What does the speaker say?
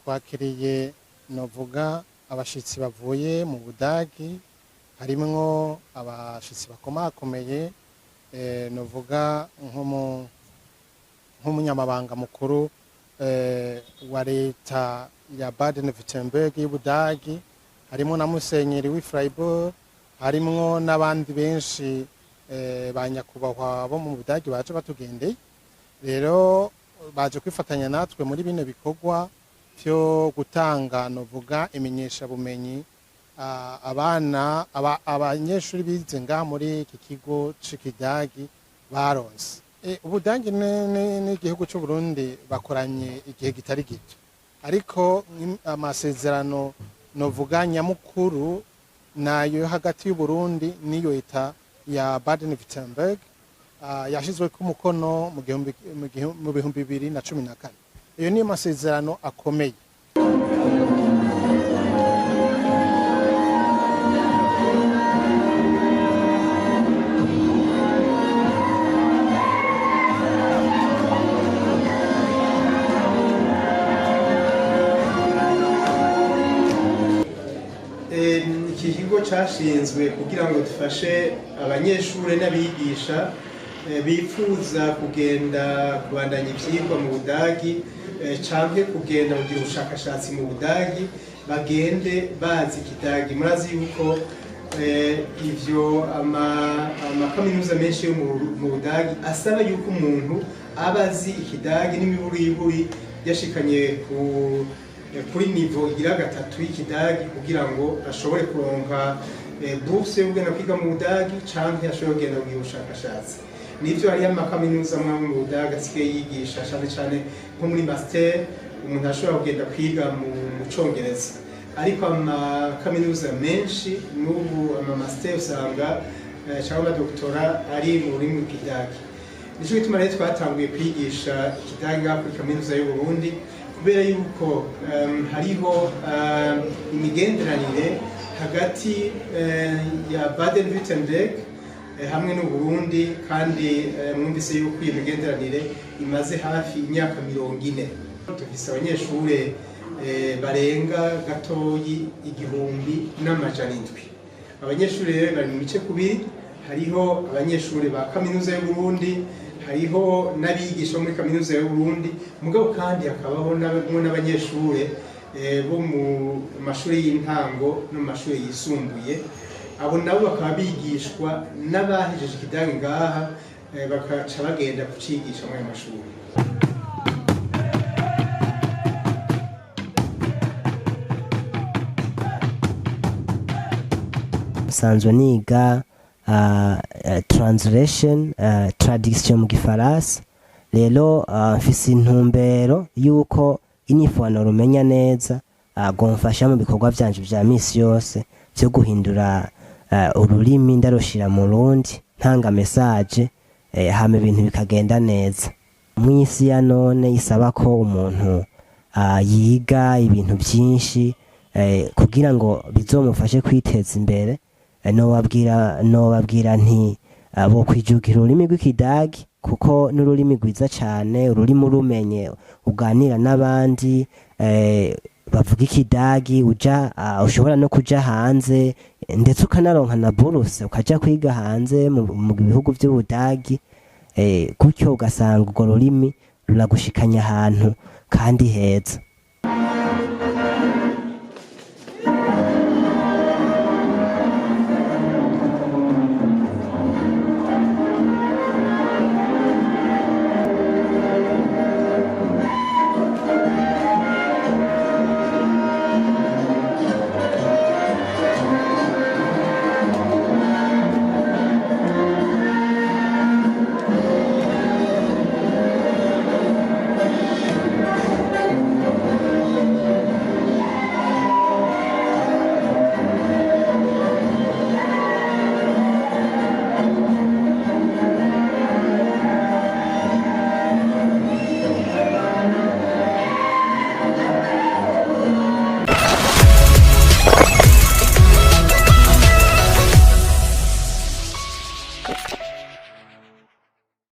twakiriye novuga abashitsi bavuye mu Budagi, harimwo abashitsi bakomakomeye novuga nk'umunyamabanga mukuru wa leta ya Baden-Württemberg y'Ubudagi, harimo na musenyeri w'Ifreiburg, harimwo n'abandi benshi banyakubahwa bo mu Budagi baje batugendeye. Rero baje kwifatanya natwe muri bino bikorwa byo gutanga novuga imenyesha bumenyi abanyeshuri bize ngaha muri iki kigo c'Ikidagi baronse. Ubudagi n'igihugu c'u Burundi bakoranye igihe kitari gito, ariko amasezerano novuga nyamukuru nayo hagati y'u Burundi n'iyo leta ya Baden-Württemberg yashizwe ku mukono mu 2014. Iyo ni amasezerano akomeye. Iki kigo cyashinzwe kugira ngo dufashe abanyeshuri n'abigisha bifuza kugenda kubandanya ivyigwa mu Budagi canke kugenda kugira ubushakashatsi mu Budagi, bagende bazi Ikidagi. Murazi yuko ivyo amakaminuza menshi yo mu Budagi asaba yuko umuntu abazi Ikidagi n'imiburiburi yashikanye kuri nivo igira gatatu y'Ikidagi kugira ngo ashobore kuronka bourse yo kugenda kwiga mu Budagi canke ashobore kugenda kugira ubushakashatsi. Nivyo hari amakaminuza amwe mu Budagi asigaye yigisha cyane nko muri master umuntu ashobora kugenda kwiga mu Congereza, ariko amakaminuza menshi n'ubu master usanga cyangwa amadoktora ari mu rurimi rw'Ikidagi. Nico gituma rero twatanguye kwigisha Ikidagi kuri Kaminuza y'u Burundi, kubera yuko hariho imigenderanire hagati ya Baden-Württemberg hamwe n'u Burundi, kandi mwumvise yuko iyo migenderanire imaze hafi imyaka 40. Dufise abanyeshuri barenga gatoyi 1,700. Abanyeshuri rero bari mu mice kubiri, hariho abanyeshuri ba Kaminuza y'u Burundi, hariho n'abigisha muri Kaminuza y'u Burundi, mugabo kandi hakabaho n'abanyeshuri bo mu mashuri y'intango no mu mashuri yisumbuye. Abo nabo bakaba bigishwa n'abahejeje Ikidagi ngaha, bakaca bagenda kucigisha muri ayo mashuri. Sanzwe niga translation traduction mu Gifaransa. Rero mfise intumbero yuko inifano rumenya neza gomfasha mu bikorwa byanje vya misi yose byo guhindura ururimi ndarushira mu Rundi, ntanga message hame ibintu bikagenda neza. Mwisi ya none isaba ko umuntu yiga ibintu byinshi kugira ngo bizomufashe kwiteza imbere. No wabwira nti bo kwijugira ururimi rw'Ikidagi kuko n'ururimi rwiza cyane, ururimi urumenye uganira n'abandi bavuga Ikidagi, ushobora no kuja hanze ndetse ukanaronka na bourse ukaja kwiga hanze mu bihugu by'Ubudagi, gutyo ugasanga urwo rurimi ruragushikanya ahantu kandi heza.